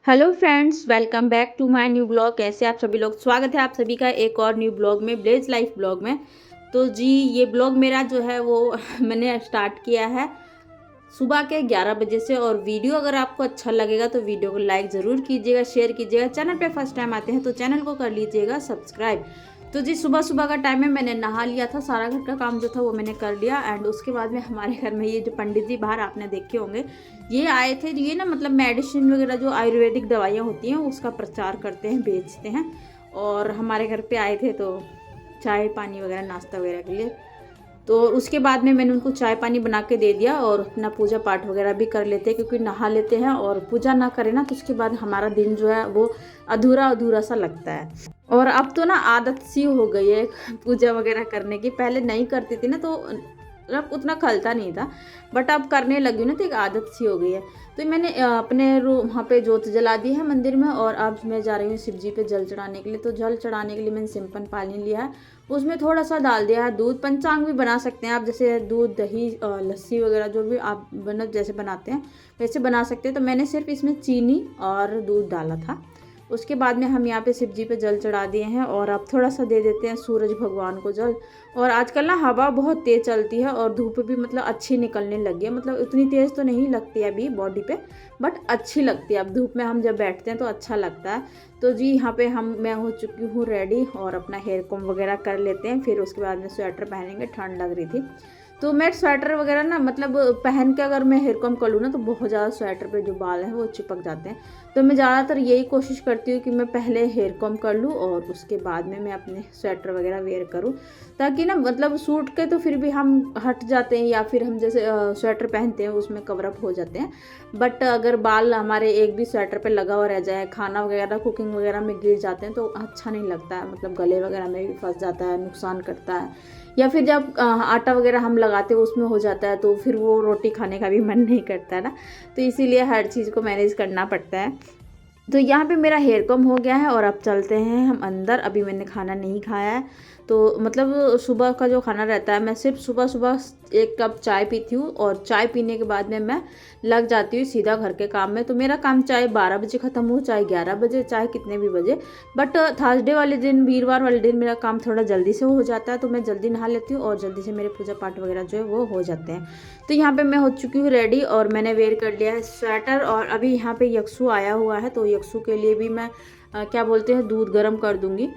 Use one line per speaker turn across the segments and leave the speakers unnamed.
Hello friends, welcome back to my new blog. कैसे आप सभी लोग? स्वागत है आप सभी का एक और न्यू ब्लॉग में, ब्लेज लाइफ ब्लॉग में। तो जी, ये ब्लॉग मेरा जो है वो मैंने स्टार्ट किया है सुबह के 11 बजे से। और वीडियो अगर आपको अच्छा लगेगा तो वीडियो को लाइक ज़रूर कीजिएगा, शेयर कीजिएगा। चैनल पे फर्स्ट टाइम आते हैं तो चैनल को कर लीजिएगा सब्सक्राइब। तो जी, सुबह सुबह का टाइम है, मैंने नहा लिया था, सारा घर का काम जो था वो मैंने कर लिया। एंड उसके बाद में हमारे घर में ये जो पंडित जी बाहर आपने देखे होंगे, ये आए थे। ये ना मतलब मेडिसिन वगैरह जो आयुर्वेदिक दवाइयाँ होती हैं उसका प्रचार करते हैं, बेचते हैं। और हमारे घर पे आए थे तो चाय पानी वगैरह नाश्ता वगैरह के लिए। तो उसके बाद में मैंने उनको चाय पानी बना के दे दिया और अपना पूजा पाठ वगैरह भी कर लेते हैं, क्योंकि नहा लेते हैं और पूजा ना करें ना तो उसके बाद हमारा दिन जो है वो अधूरा अधूरा सा लगता है। और अब तो ना आदत सी हो गई है पूजा वगैरह करने की। पहले नहीं करती थी ना तो मतलब उतना खलता नहीं था, बट अब करने लगी हूँ ना तो एक आदत सी हो गई है। तो मैंने अपने रूम वहाँ पे जोत जला दी है मंदिर में, और अब मैं जा रही हूँ शिव जी पे जल चढ़ाने के लिए। तो जल चढ़ाने के लिए मैंने सिंपल पानी लिया है, उसमें थोड़ा सा डाल दिया है दूध। पंचांग भी बना सकते हैं आप, जैसे दूध दही लस्सी वगैरह जो भी आप जैसे बनाते हैं वैसे बना सकते हैं। तो मैंने सिर्फ इसमें चीनी और दूध डाला था। उसके बाद में हम यहाँ पे शिव जी पे जल चढ़ा दिए हैं, और अब थोड़ा सा दे देते हैं सूरज भगवान को जल। और आजकल ना हवा बहुत तेज़ चलती है और धूप भी मतलब अच्छी निकलने लगी है। मतलब इतनी तेज़ तो नहीं लगती है अभी बॉडी पे, बट अच्छी लगती है। अब धूप में हम जब बैठते हैं तो अच्छा लगता है। तो जी, यहाँ पे मैं हो चुकी हूँ रेडी, और अपना हेयर कॉम वगैरह कर लेते हैं। फिर उसके बाद में स्वेटर पहनेंगे, ठंड लग रही थी तो मैं स्वेटर वगैरह ना मतलब पहन के अगर मैं हेयर कॉम कर लूँ ना तो बहुत ज़्यादा स्वेटर पे जो बाल हैं वो चिपक जाते हैं। तो मैं ज़्यादातर यही कोशिश करती हूँ कि मैं पहले हेयर कॉम कर लूँ और उसके बाद में मैं अपने स्वेटर वगैरह वेयर करूँ, ताकि ना मतलब सूट के तो फिर भी हम हट जाते हैं, या फिर हम जैसे स्वेटर पहनते हैं उसमें कवर अप हो जाते हैं। बट अगर बाल हमारे एक भी स्वेटर पे लगा हुआ रह जाए, खाना वगैरह कुकिंग वगैरह में गिर जाते हैं तो अच्छा नहीं लगता है। मतलब गले वगैरह में भी फंस जाता है, नुकसान करता है। या फिर जब आटा वगैरह हम लगाते हैं उसमें हो जाता है तो फिर वो रोटी खाने का भी मन नहीं करता है ना। तो इसीलिए हर चीज़ को मैनेज करना पड़ता है। तो यहाँ पे मेरा हेयर कम हो गया है और अब चलते हैं हम अंदर। अभी मैंने खाना नहीं खाया है, तो मतलब सुबह का जो खाना रहता है मैं सिर्फ सुबह सुबह 1 कप चाय पीती हूँ, और चाय पीने के बाद में मैं लग जाती हूँ सीधा घर के काम में। तो मेरा काम चाहे 12 बजे ख़त्म हो, चाहे 11 बजे, चाहे कितने भी बजे। बट थर्सडे वाले दिन, वीरवार वाले दिन मेरा काम थोड़ा जल्दी से हो जाता है, तो मैं जल्दी नहा लेती हूँ और जल्दी से मेरे पूजा पाठ वगैरह जो है वो हो जाते हैं। तो यहाँ पे मैं हो चुकी हूँ रेडी, और मैंने वेयर कर लिया है स्वेटर। और अभी यहाँ पे यक्षु आया हुआ है, तो यक्षु के लिए भी मैं क्या बोलते हैं दूध गर्म कर दूँगी।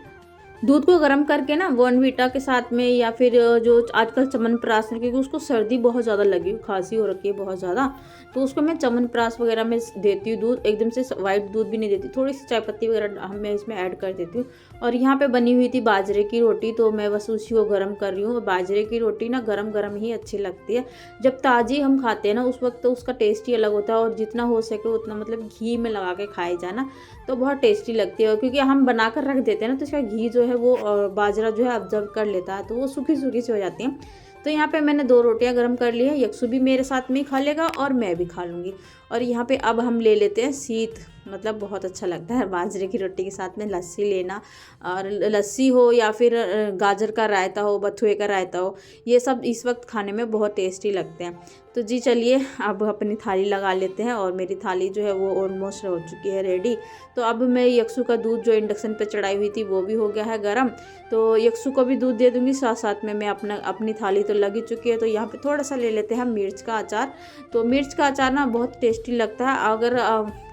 दूध को गर्म करके ना बॉर्नवीटा के साथ में, या फिर जो आजकल च्यवनप्राश है, क्योंकि उसको सर्दी बहुत ज़्यादा लगी, खांसी हो रखी है बहुत ज़्यादा, तो उसको मैं च्यवनप्राश वगैरह में देती हूँ दूध। एकदम से वाइट दूध भी नहीं देती, थोड़ी सी चाय पत्ती वगैरह मैं इसमें ऐड कर देती हूँ। और यहाँ पे बनी हुई थी बाजरे की रोटी, तो मैं बस उसी को गर्म कर रही हूँ। बाजरे की रोटी ना गरम गरम ही अच्छी लगती है। जब ताज़ी हम खाते हैं ना उस वक्त तो उसका टेस्ट ही अलग होता है, और जितना हो सके उतना मतलब घी में लगा के खाई जाना तो बहुत टेस्टी लगती है। क्योंकि हम बना कर रख देते हैं ना तो इसका घी जो है वो बाजरा जो है ऑब्जर्व कर लेता है, तो वो सूखी सूखी सी हो जाती हैं। तो यहाँ पे मैंने 2 रोटियां गर्म कर ली है, यक्षु भी मेरे साथ में ही खा लेगा और मैं भी खा लूँगी। और यहाँ पे अब हम ले लेते हैं शीत। मतलब बहुत अच्छा लगता है बाजरे की रोटी के साथ में लस्सी लेना, और लस्सी हो या फिर गाजर का रायता हो, बथुए का रायता हो, ये सब इस वक्त खाने में बहुत टेस्टी लगते हैं। तो जी चलिए, अब अपनी थाली लगा लेते हैं, और मेरी थाली जो है वो ऑलमोस्ट हो चुकी है रेडी। तो अब मैं यक्षु का दूध जो इंडक्शन पे चढ़ाई हुई थी वो भी हो गया है गर्म, तो यक्षु को भी दूध दे दूँगी। साथ साथ में मैं अपनी थाली तो लगी चुकी है। तो यहाँ पे थोड़ा सा ले लेते हैं हम मिर्च का अचार। तो मिर्च का अचार ना बहुत टेस्टी लगता है। अगर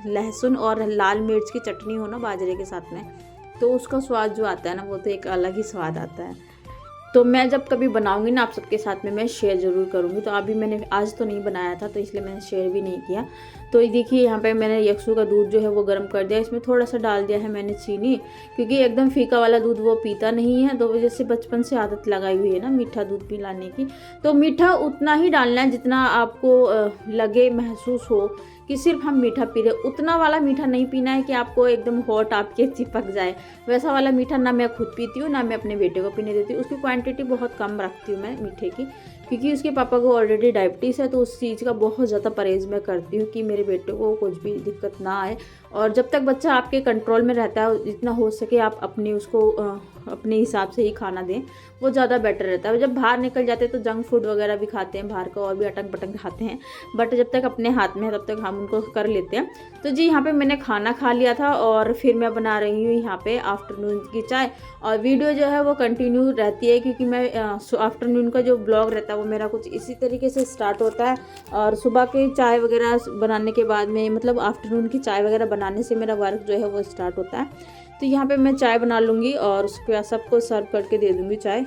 लहसुन और लाल मिर्च की चटनी हो ना बाजरे के साथ में, तो उसका स्वाद जो आता है ना वो तो एक अलग ही स्वाद आता है। तो मैं जब कभी बनाऊंगी ना आप सबके साथ में मैं शेयर ज़रूर करूंगी। तो अभी मैंने आज तो नहीं बनाया था तो इसलिए मैंने शेयर भी नहीं किया। तो ये देखिए, यहाँ पे मैंने यक्षु का दूध जो है वो गर्म कर दिया, इसमें थोड़ा सा डाल दिया है मैंने चीनी, क्योंकि एकदम फीका वाला दूध वो पीता नहीं है। तो वजह से बचपन से आदत लगाई हुई है ना मीठा दूध पिलाने की। तो मीठा उतना ही डालना है जितना आपको लगे, महसूस हो कि सिर्फ हम मीठा पी रहे। उतना वाला मीठा नहीं पीना है कि आपको एकदम हॉट आपके चिपक जाए। वैसा वाला मीठा ना मैं खुद पीती हूँ ना मैं अपने बेटे को पीने देती हूँ। उसकी क्वांटिटी बहुत कम रखती हूँ मैं मीठे की, क्योंकि उसके पापा को ऑलरेडी डायबिटीज़ है। तो उस चीज़ का बहुत ज़्यादा परहेज़ मैं करती हूँ कि मेरे बेटे को कुछ भी दिक्कत ना आए। और जब तक बच्चा आपके कंट्रोल में रहता है जितना हो सके आप अपने हिसाब से ही खाना दें, वो ज़्यादा बेटर रहता है। जब बाहर निकल जाते हैं तो जंक फूड वगैरह भी खाते हैं बाहर का, और भी अटंग पटंग खाते हैं, बट जब तक अपने हाथ में है तब तक हम उनको कर लेते हैं। तो जी यहाँ पे मैंने खाना खा लिया था और फिर मैं बना रही हूँ यहाँ पे आफ्टरनून की चाय। और वीडियो जो है वो कंटिन्यू रहती है क्योंकि मैं आफ्टरनून का जो ब्लॉग रहता है वो मेरा कुछ इसी तरीके से स्टार्ट होता है। और सुबह की चाय वगैरह बनाने के बाद में, मतलब आफ्टरनून की चाय वगैरह बनाने से मेरा वर्क जो है वो स्टार्ट होता है। तो यहाँ पे मैं चाय बना लूँगी और उसके बाद सबको सर्व करके दे दूँगी चाय।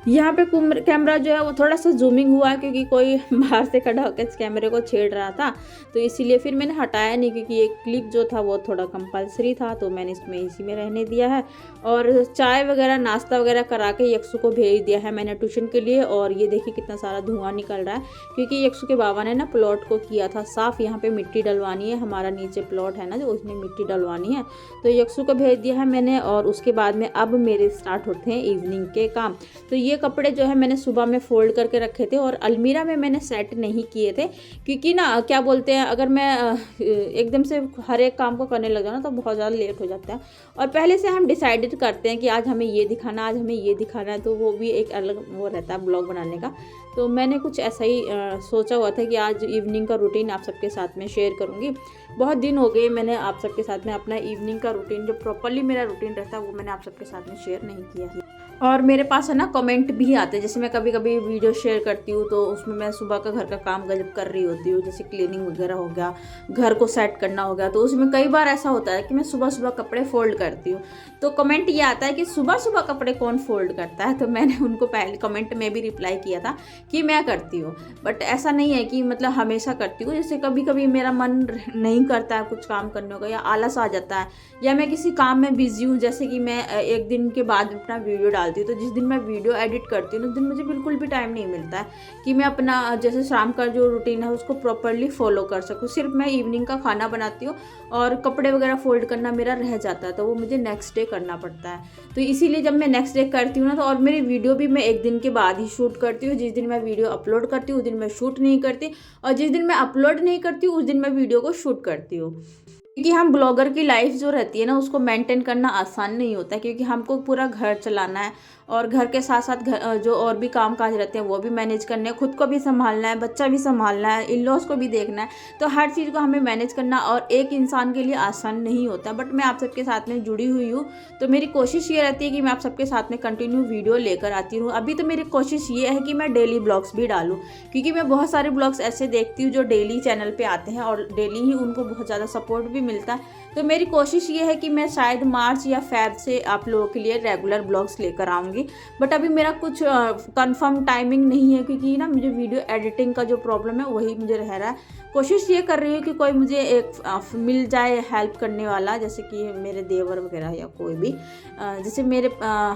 यहाँ पे कैमरा जो है वो थोड़ा सा जूमिंग हुआ है क्योंकि कोई बाहर से खड़ा होकर इस कैमरे को छेड़ रहा था, तो इसीलिए फिर मैंने हटाया नहीं, क्योंकि एक क्लिप जो था वो थोड़ा कंपलसरी था, तो मैंने इसमें इसी में रहने दिया है। और चाय वगैरह नाश्ता वगैरह करा के यक्षु को भेज दिया है मैंने ट्यूशन के लिए। और ये देखिए कितना सारा धुआं निकल रहा है क्योंकि यक्षु के बाबा ने ना प्लॉट को किया था साफ़। यहाँ पर मिट्टी डलवानी है, हमारा नीचे प्लॉट है ना जो, उसमें मिट्टी डलवानी है, तो यक्षु को भेज दिया है मैंने। और उसके बाद में अब मेरे स्टार्ट होते हैं इवनिंग के काम। तो ये कपड़े जो है मैंने सुबह में फोल्ड करके रखे थे और अलमीरा में मैंने सेट नहीं किए थे, क्योंकि ना क्या बोलते हैं, अगर मैं एकदम से हर एक काम को करने लग जाऊँ ना तो बहुत ज़्यादा लेट हो जाता है। और पहले से हम डिसाइडेड करते हैं कि आज हमें ये दिखाना, आज हमें ये दिखाना है, तो वो भी एक अलग वो रहता है ब्लॉग बनाने का। तो मैंने कुछ ऐसा ही सोचा हुआ था कि आज इवनिंग का रूटीन आप सबके साथ में शेयर करूँगी। बहुत दिन हो गए मैंने आप सबके साथ में अपना इवनिंग का रूटीन, जो प्रॉपरली मेरा रूटीन रहता है, वो मैंने आप सबके साथ में शेयर नहीं किया। और मेरे पास है ना कमेंट भी आते हैं, जैसे मैं कभी कभी वीडियो शेयर करती हूँ तो उसमें मैं सुबह का घर का काम जब कर रही होती हूँ, जैसे क्लीनिंग वगैरह हो गया, घर को सेट करना हो गया, तो उसमें कई बार ऐसा होता है कि मैं सुबह सुबह कपड़े फोल्ड करती हूँ। तो कमेंट ये आता है कि सुबह सुबह कपड़े कौन फोल्ड करता है, तो मैंने उनको पहले कमेंट में भी रिप्लाई किया था कि मैं करती हूँ, बट ऐसा नहीं है कि मतलब हमेशा करती हूँ। जैसे कभी कभी मेरा मन नहीं करता है कुछ काम करने का, या आलस आ जाता है, या मैं किसी काम में बिजी हूँ, जैसे कि मैं एक दिन के बाद अपना वीडियो डालती हूँ, तो जिस दिन मैं वीडियो एडिट करती हूँ उस दिन मुझे बिल्कुल भी टाइम नहीं मिलता है कि मैं अपना जैसे शाम का जो रूटीन है उसको प्रॉपरली फॉलो कर सकूँ। सिर्फ मैं इवनिंग का खाना बनाती हूँ और कपड़े वगैरह फोल्ड करना मेरा रह जाता है, तो वो मुझे नेक्स्ट डे करना पड़ता है। तो इसीलिए जब मैं नेक्स्ट डे करती हूँ ना, तो और मेरी वीडियो भी मैं एक दिन के बाद ही शूट करती हूँ। जिस दिन मैं वीडियो अपलोड करती हूँ उस दिन मैं शूट नहीं करती, और जिस दिन मैं अपलोड नहीं करती हूँ उस दिन मैं वीडियो को शूट करती हूँ। क्योंकि हम ब्लॉगर की लाइफ जो रहती है ना उसको मेंटेन करना आसान नहीं होता है, क्योंकि हमको पूरा घर चलाना है और घर के साथ साथ जो और भी काम काज रहते हैं वो भी मैनेज करने हैं, खुद को भी संभालना है, बच्चा भी संभालना है, इन लॉज को भी देखना है, तो हर चीज़ को हमें मैनेज करना और एक इंसान के लिए आसान नहीं होता। बट मैं आप सबके साथ में जुड़ी हुई हूँ, तो मेरी कोशिश ये रहती है कि मैं आप सबके साथ में कंटिन्यू वीडियो लेकर आती हूँ। अभी तो मेरी कोशिश ये है कि मैं डेली ब्लॉग्स भी डालूँ, क्योंकि मैं बहुत सारे ब्लॉग्स ऐसे देखती हूँ जो डेली चैनल पर आते हैं और डेली ही उनको बहुत ज़्यादा सपोर्ट भी मिलता है। तो मेरी कोशिश ये है कि मैं शायद मार्च या फेब से आप लोगों के लिए रेगुलर ब्लॉग्स लेकर आऊँगी, बट अभी मेरा कुछ कंफर्म टाइमिंग नहीं है, क्योंकि ना मुझे वीडियो एडिटिंग का जो प्रॉब्लम है वही मुझे रह रहा है। कोशिश ये कर रही हूँ कि कोई मुझे एक मिल जाए हेल्प करने वाला, जैसे कि मेरे देवर वगैरह या कोई भी, जैसे मेरे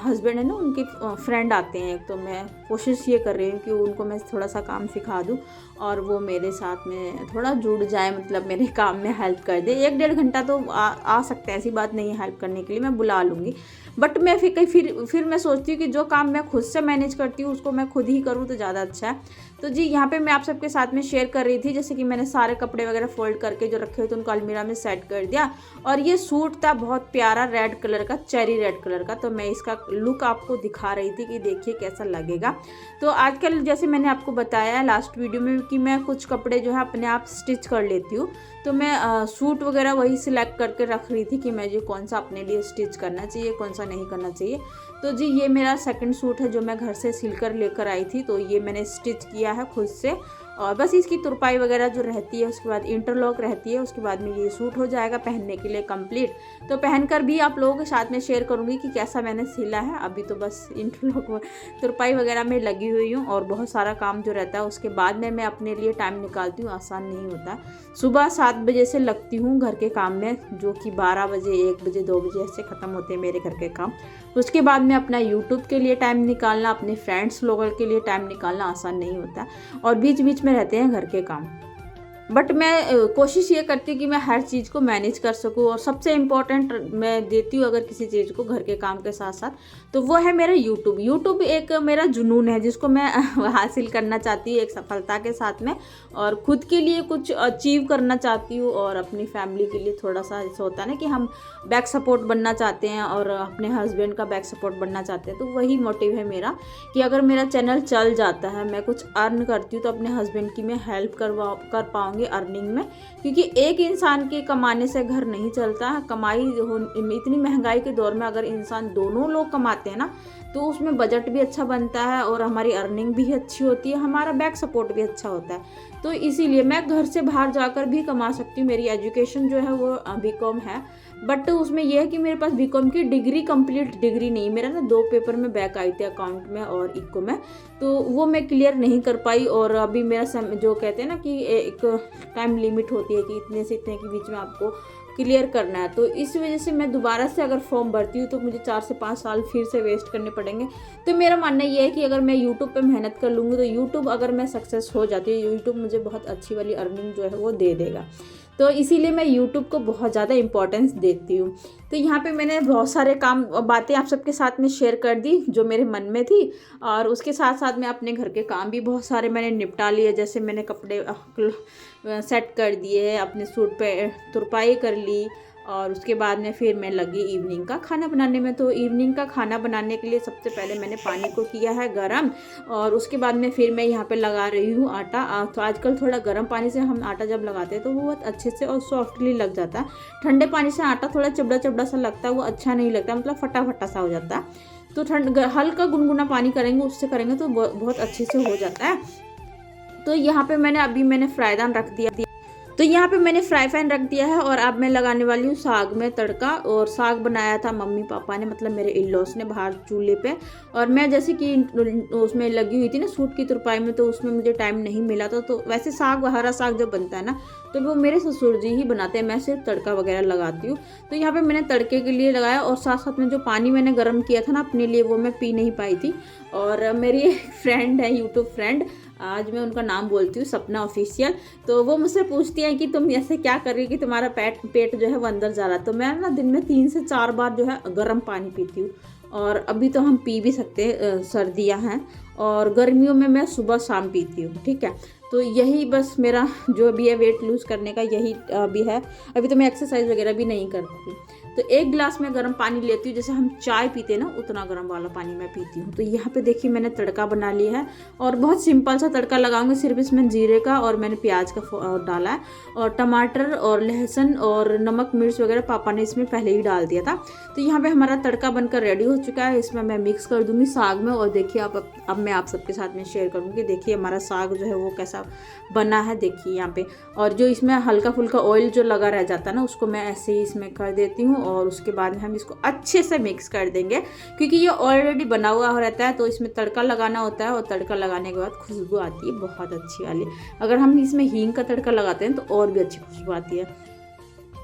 हस्बैंड है ना उनके फ्रेंड आते हैं, तो मैं कोशिश ये कर रही हूँ कि उनको मैं थोड़ा सा काम सिखा दूँ और वो मेरे साथ में थोड़ा जुड़ जाए, मतलब मेरे काम में हेल्प कर दे। 1-1.5 घंटा तो आ सकता है, ऐसी बात नहीं है, हेल्प करने के लिए मैं बुला लूँगी। बट मैं फिर मैं सोचती हूँ कि जो काम मैं खुद से मैनेज करती हूँ उसको मैं खुद ही करूँ तो ज़्यादा अच्छा है। तो जी यहाँ पे मैं आप सबके साथ में शेयर कर रही थी, जैसे कि मैंने सारे कपड़े वगैरह फोल्ड करके जो रखे हुए थे उनको अलमीरा में सेट कर दिया। और ये सूट था बहुत प्यारा रेड कलर का, चेरी रेड कलर का, तो मैं इसका लुक आपको दिखा रही थी कि देखिए कैसा लगेगा। तो आजकल जैसे मैंने आपको बताया लास्ट वीडियो में कि मैं कुछ कपड़े जो है अपने आप स्टिच कर लेती हूँ, तो मैं सूट वगैरह वही सिलेक्ट करके रख रही थी कि मुझे कौन सा अपने लिए स्टिच करना चाहिए, कौन सा नहीं करना चाहिए। तो जी ये मेरा सेकंड सूट है जो मैं घर से सिलकर लेकर आई थी, तो ये मैंने स्टिच किया है खुद से, और बस इसकी तुरपाई वगैरह जो रहती है उसके बाद इंटरलॉक रहती है, उसके बाद में ये सूट हो जाएगा पहनने के लिए कंप्लीट। तो पहनकर भी आप लोगों के साथ में शेयर करूँगी कि कैसा मैंने सिला है। अभी तो बस इंटरलॉक तुरपाई वगैरह में लगी हुई हूँ और बहुत सारा काम जो रहता है उसके बाद में मैं अपने लिए टाइम निकालती हूँ, आसान नहीं होता। सुबह 7 बजे से लगती हूँ घर के काम में, जो कि 12 बजे 1 बजे 2 बजे ऐसे ख़त्म होते हैं मेरे घर के काम। उसके बाद में अपना यूट्यूब के लिए टाइम निकालना, अपने फ्रेंड्स लोगों के लिए टाइम निकालना आसान नहीं होता, और बीच बीच में रहते हैं घर के काम। बट मैं कोशिश ये करती हूँ कि मैं हर चीज़ को मैनेज कर सकूँ, और सबसे इम्पोर्टेंट मैं देती हूँ अगर किसी चीज़ को घर के काम के साथ साथ, तो वो है मेरा यूट्यूब। यूट्यूब एक मेरा जुनून है जिसको मैं हासिल करना चाहती हूँ एक सफलता के साथ में, और खुद के लिए कुछ अचीव करना चाहती हूँ, और अपनी फैमिली के लिए थोड़ा सा ऐसा होता है ना कि हम बैक सपोर्ट बनना चाहते हैं और अपने हस्बैंड का बैक सपोर्ट बनना चाहते हैं। तो वही मोटिव है मेरा कि अगर मेरा चैनल चल जाता है, मैं कुछ अर्न करती हूँ, तो अपने हस्बैंड की मैं हेल्प कर पाऊँगी अर्निंग में, क्योंकि एक इंसान के कमाने से घर नहीं चलता है। कमाई इतनी महंगाई के दौर में अगर इंसान दोनों लोग कमाते हैं ना, तो उसमें बजट भी अच्छा बनता है और हमारी अर्निंग भी अच्छी होती है, हमारा बैक सपोर्ट भी अच्छा होता है। तो इसीलिए मैं घर से बाहर जाकर भी कमा सकती हूँ। मेरी एजुकेशन जो है वो बीकॉम है, बट उसमें यह है कि मेरे पास बीकॉम की डिग्री कंप्लीट डिग्री नहीं, मेरा ना 2 पेपर में बैक आई थी, अकाउंट में और इको में, तो वो मैं क्लियर नहीं कर पाई। और अभी मेरा जो कहते हैं ना कि एक टाइम लिमिट होती है कि इतने से इतने के बीच में आपको क्लियर करना है, तो इस वजह से मैं दोबारा से अगर फॉर्म भरती हूँ तो मुझे 4 से 5 साल फिर से वेस्ट करने पड़ेंगे। तो मेरा मानना ये है कि अगर मैं यूट्यूब पे मेहनत कर लूँगी, तो यूट्यूब अगर मैं सक्सेस हो जाती है, यूट्यूब मुझे बहुत अच्छी वाली अर्निंग जो है वो दे देगा। तो इसीलिए मैं यूट्यूब को बहुत ज़्यादा इंपॉर्टेंस देती हूँ। तो यहाँ पे मैंने बहुत सारे बातें आप सबके साथ में शेयर कर दी जो मेरे मन में थी, और उसके साथ साथ में अपने घर के काम भी बहुत सारे मैंने निपटा लिए। जैसे मैंने कपड़े सेट कर दिए, अपने सूट पे तुरपाई कर ली, और उसके बाद में फिर मैं लगी इवनिंग का खाना बनाने में। तो इवनिंग का खाना बनाने के लिए सबसे पहले मैंने पानी को किया है गरम, और उसके बाद में फिर मैं यहाँ पे लगा रही हूँ आटा। तो आजकल थोड़ा गर्म पानी से हम आटा जब लगाते हैं तो वो बहुत अच्छे से और सॉफ्टली लग जाता है। ठंडे पानी से आटा थोड़ा चिपड़ा चिपड़ा सा लगता है, वो अच्छा नहीं लगता, मतलब फटा फटा सा हो जाता है। तो हल्का गुनगुना पानी करेंगे, उससे करेंगे तो बहुत अच्छे से हो जाता है। तो यहाँ पे मैंने फ्राईदान रख दिया। तो यहाँ पे मैंने फ्राई पैन रख दिया है, और अब मैं लगाने वाली हूँ साग में तड़का। और साग बनाया था मम्मी पापा ने, मतलब मेरे इन-लॉस ने, बाहर चूल्हे पे। और मैं जैसे कि उसमें लगी हुई थी ना सूट की तुरपाई में, तो उसमें मुझे टाइम नहीं मिला था। तो वैसे साग, हरा साग जब बनता है ना, तो वो मेरे ससुर जी ही बनाते हैं, मैं सिर्फ तड़का वगैरह लगाती हूँ। तो यहाँ पे मैंने तड़के के लिए लगाया, और साथ साथ में जो पानी मैंने गर्म किया था ना अपने लिए, वो मैं पी नहीं पाई थी। और मेरी एक फ्रेंड है, यूट्यूब फ्रेंड, आज मैं उनका नाम बोलती हूँ, सपना ऑफिशियल। तो वो मुझसे पूछती है कि तुम ऐसे क्या कर रही हो कि तुम्हारा पेट जो है वो अंदर जा रहा है। तो मैं ना दिन में 3 से 4 बार जो है गर्म पानी पीती हूँ, और अभी तो हम पी भी सकते हैं, सर्दियाँ हैं, और गर्मियों में मैं सुबह शाम पीती हूँ, ठीक है। तो यही बस मेरा जो भी है वेट लूज़ करने का यही भी है। अभी तो मैं एक्सरसाइज वगैरह भी नहीं करती। तो 1 गिलास में गर्म पानी लेती हूँ, जैसे हम चाय पीते हैं ना, उतना गर्म वाला पानी मैं पीती हूँ। तो यहाँ पे देखिए मैंने तड़का बना लिया है, और बहुत सिंपल सा तड़का लगाऊंगी, सिर्फ इसमें जीरे का, और मैंने प्याज का डाला है, और टमाटर और लहसुन और नमक मिर्च वगैरह पापा ने इसमें पहले ही डाल दिया था। तो यहाँ पे हमारा तड़का बनकर रेडी हो चुका है। इसमें मैं मिक्स कर दूँगी साग में, और देखिए अब मैं आप सबके साथ में शेयर करूँगी। देखिए हमारा साग जो है वो कैसा बना है, देखिए यहाँ पे। और जो इसमें हल्का फुल्का ऑयल जो लगा रह जाता है ना, उसको मैं ऐसे ही इसमें कर देती हूँ, और उसके बाद हम इसको अच्छे से मिक्स कर देंगे, क्योंकि ये ऑलरेडी बना हुआ रहता है। तो इसमें तड़का लगाना होता है, और तड़का लगाने के बाद खुशबू आती है बहुत अच्छी वाली। अगर हम इसमें हींग का तड़का लगाते हैं तो और भी अच्छी खुशबू आती है।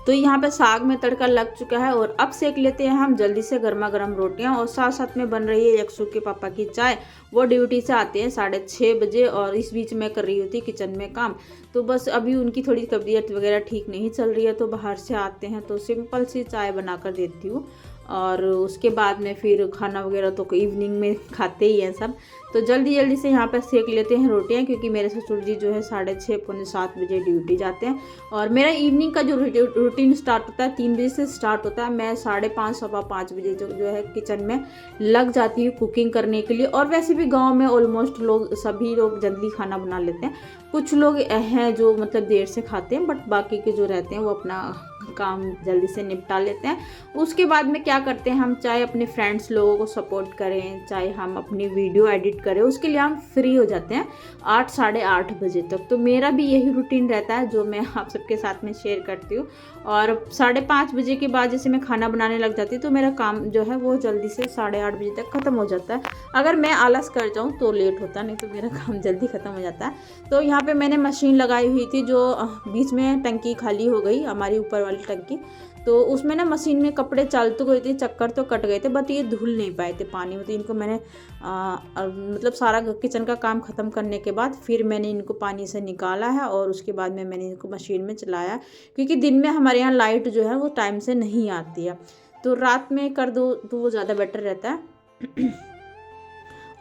तो यहाँ पे साग में तड़का लग चुका है, और अब सेक लेते हैं हम जल्दी से गर्मा गर्म रोटियाँ। और साथ साथ में बन रही है यक्षु के पापा की चाय। वो ड्यूटी से आते हैं 6:30 बजे, और इस बीच मैं कर रही होती किचन में काम। तो बस अभी उनकी थोड़ी तबीयत वगैरह ठीक नहीं चल रही है, तो बाहर से आते हैं तो सिंपल सी चाय बना कर देती हूँ। और उसके बाद में फिर खाना वगैरह तो इवनिंग में खाते ही हैं सब। तो जल्दी जल्दी से यहाँ पर सेक लेते हैं रोटियाँ, क्योंकि मेरे ससुर जी जो है 6:30 पौने 7 बजे ड्यूटी जाते हैं। और मेरा इवनिंग का जो रूटीन स्टार्ट होता है 3 बजे से स्टार्ट होता है। मैं 5:30 सवा 5 बजे जो है किचन में लग जाती हूँ कुकिंग करने के लिए। और वैसे भी गाँव में ऑलमोस्ट सभी लोग जल्दी खाना बना लेते हैं। कुछ लोग हैं जो मतलब देर से खाते हैं, बट बाकी के जो रहते हैं वो अपना काम जल्दी से निपटा लेते हैं। उसके बाद में क्या करते हैं हम, चाहे अपने फ्रेंड्स लोगों को सपोर्ट करें, चाहे हम अपनी वीडियो एडिट करें, उसके लिए हम फ्री हो जाते हैं 8 साढ़े 8 बजे तक। तो मेरा भी यही रूटीन रहता है जो मैं आप सबके साथ में शेयर करती हूँ। और 5:30 बजे के बाद जैसे मैं खाना बनाने लग जाती हूँ, तो मेरा काम जो है वो जल्दी से 8:30 बजे तक ख़त्म हो जाता है। अगर मैं आलस कर जाऊँ तो लेट होता, नहीं तो मेरा काम जल्दी ख़त्म हो जाता है। तो यहाँ पे मैंने मशीन लगाई हुई थी, जो बीच में टंकी खाली हो गई हमारी ऊपर वाली टंकी, तो उसमें ना मशीन में कपड़े चल तो गए थे, चक्कर तो कट गए थे, बट ये धुल नहीं पाए थे पानी में। तो इनको मैंने मतलब सारा किचन का काम ख़त्म करने के बाद फिर मैंने इनको पानी से निकाला है और उसके बाद में मैंने इनको मशीन में चलाया, क्योंकि दिन में हमारे यहाँ लाइट जो है वो टाइम से नहीं आती है, तो रात में कर दो तो वो ज़्यादा बेटर रहता है।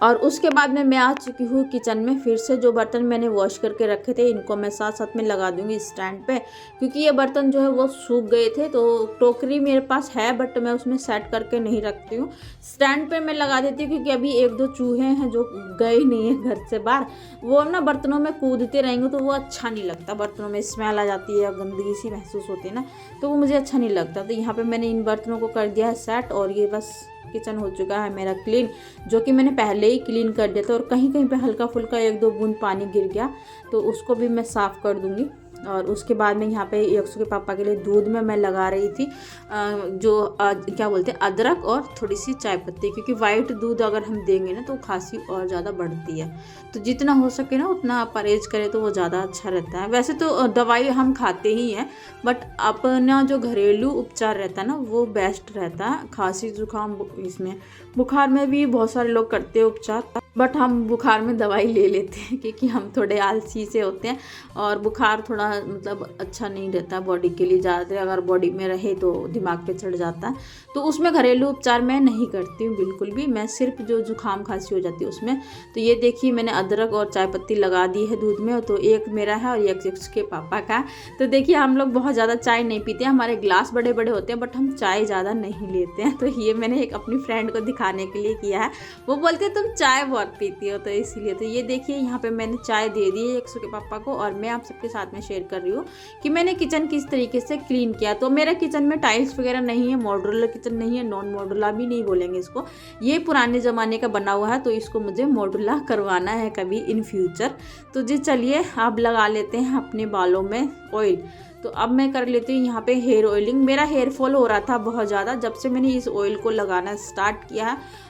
और उसके बाद में मैं आ चुकी हूँ किचन में। फिर से जो बर्तन मैंने वॉश करके रखे थे इनको मैं साथ साथ में लगा दूँगी स्टैंड पे, क्योंकि ये बर्तन जो है वो सूख गए थे। तो टोकरी मेरे पास है बट मैं उसमें सेट करके नहीं रखती हूँ, स्टैंड पे मैं लगा देती हूँ, क्योंकि अभी 1-2 चूहे हैं जो गए नहीं है घर से बाहर, वो ना बर्तनों में कूदते रहेंगे तो वो अच्छा नहीं लगता, बर्तनों में स्मेल आ जाती है, गंदगी सी महसूस होती है ना, तो वो मुझे अच्छा नहीं लगता। तो यहाँ पर मैंने इन बर्तनों को कर दिया है सेट और ये बस किचन हो चुका है मेरा क्लीन, जो कि मैंने पहले ही क्लीन कर दिया था। और कहीं कहीं पे हल्का फुल्का 1-2 बूंद पानी गिर गया तो उसको भी मैं साफ़ कर दूंगी। और उसके बाद में यहाँ पे यक्षु के पापा के लिए दूध में मैं लगा रही थी क्या बोलते हैं अदरक और थोड़ी सी चाय पत्ती, क्योंकि वाइट दूध अगर हम देंगे ना तो खांसी और ज़्यादा बढ़ती है। तो जितना हो सके ना उतना परहेज करें तो वो ज़्यादा अच्छा रहता है। वैसे तो दवाई हम खाते ही हैं, बट अपना जो घरेलू उपचार रहता है ना वो बेस्ट रहता है। खांसी जुकाम इसमें बुखार में भी बहुत सारे लोग करते हैं उपचार, बट हम बुखार में दवाई ले लेते हैं क्योंकि हम थोड़े आलसी से होते हैं और बुखार थोड़ा मतलब अच्छा नहीं रहता बॉडी के लिए, ज़्यादातर अगर बॉडी में रहे तो दिमाग पे चढ़ जाता है। तो उसमें घरेलू उपचार मैं नहीं करती हूँ बिल्कुल भी, मैं सिर्फ जो जुकाम खांसी हो जाती है उसमें। तो ये देखिए मैंने अदरक और चाय पत्ती लगा दी है दूध में, तो एक मेरा है और एक उसके पापा का। तो देखिए हम लोग बहुत ज़्यादा चाय नहीं पीते हैं, हमारे ग्लास बड़े बड़े होते हैं बट हम चाय ज़्यादा नहीं लेते हैं। तो ये मैंने एक अपनी फ्रेंड को दिखाने के लिए किया है, वो बोलते हैं तुम चाय बहुत पीती हो तो इसीलिए। तो ये देखिए यहाँ पे मैंने चाय दे दी है यक्षु के पापा को और मैं आप सबके साथ में शेयर कर रही हूँ कि मैंने किचन किस तरीके से क्लीन किया। तो मेरा किचन में टाइल्स वगैरह नहीं है, मॉड्यूलर किचन नहीं है, नॉन मॉड्यूलर भी नहीं बोलेंगे इसको, ये पुराने ज़माने का बना हुआ है, तो इसको मुझे मॉड्यूलर करवाना है कभी इन फ्यूचर। तो जी चलिए अब लगा लेते हैं अपने बालों में ऑयल। तो अब मैं कर लेती हूँ यहाँ पे हेयर ऑयलिंग। मेरा हेयर फॉल हो रहा था बहुत ज़्यादा जब से मैंने इस ऑयल को लगाना स्टार्ट किया है।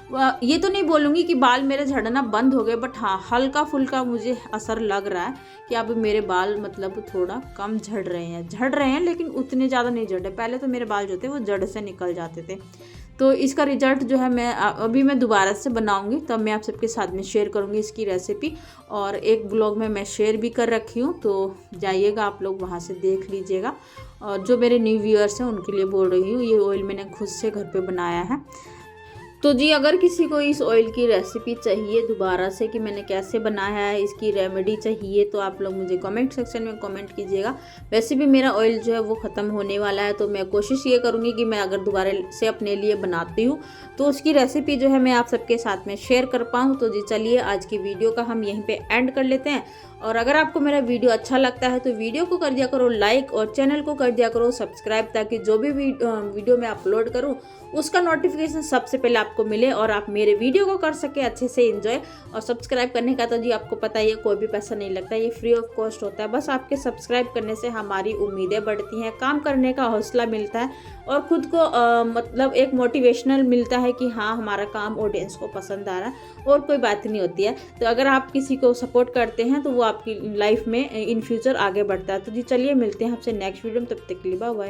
ये तो नहीं बोलूँगी कि बाल मेरे झड़ना बंद हो गए, बट हाँ हल्का फुल्का मुझे असर लग रहा है कि अब मेरे बाल मतलब थोड़ा कम झड़ रहे हैं, लेकिन उतने ज़्यादा नहीं झड़ रहे। पहले तो मेरे बाल जो थे वो जड़ से निकल जाते थे। तो इसका रिजल्ट जो है मैं दोबारा से बनाऊंगी, तब मैं आप सबके साथ में शेयर करूंगी इसकी रेसिपी। और एक ब्लॉग में मैं शेयर भी कर रखी हूँ, तो जाइएगा आप लोग वहाँ से देख लीजिएगा। और जो मेरे न्यू व्यूअर्स हैं उनके लिए बोल रही हूँ, ये ऑयल मैंने खुद से घर पे बनाया है। तो जी अगर किसी को इस ऑयल की रेसिपी चाहिए दोबारा से कि मैंने कैसे बनाया है, इसकी रेमेडी चाहिए, तो आप लोग मुझे कमेंट सेक्शन में कमेंट कीजिएगा। वैसे भी मेरा ऑयल जो है वो ख़त्म होने वाला है, तो मैं कोशिश ये करूँगी कि मैं अगर दोबारा से अपने लिए बनाती हूँ तो उसकी रेसिपी जो है मैं आप सबके साथ में शेयर कर पाऊँ। तो जी चलिए आज की वीडियो का हम यहीं पर एंड कर लेते हैं। और अगर आपको मेरा वीडियो अच्छा लगता है तो वीडियो को कर दिया करो लाइक और चैनल को कर दिया करो सब्सक्राइब, ताकि जो भी वीडियो मैं अपलोड करूँ उसका नोटिफिकेशन सबसे पहले आपको मिले और आप मेरे वीडियो को कर सके अच्छे से एंजॉय। और सब्सक्राइब करने का तो जी आपको पता ही है कोई भी पैसा नहीं लगता, ये फ्री ऑफ कॉस्ट होता है। बस आपके सब्सक्राइब करने से हमारी उम्मीदें बढ़ती हैं, काम करने का हौसला मिलता है और ख़ुद को मतलब एक मोटिवेशनल मिलता है कि हाँ हमारा काम ऑडियंस को पसंद आ रहा है, और कोई बात नहीं होती है। तो अगर आप किसी को सपोर्ट करते हैं तो वो आपकी लाइफ में इन फ्यूचर आगे बढ़ता है। तो जी चलिए मिलते हैं आपसे नेक्स्ट वीडियो में, तब तक के लिए बाय बाय।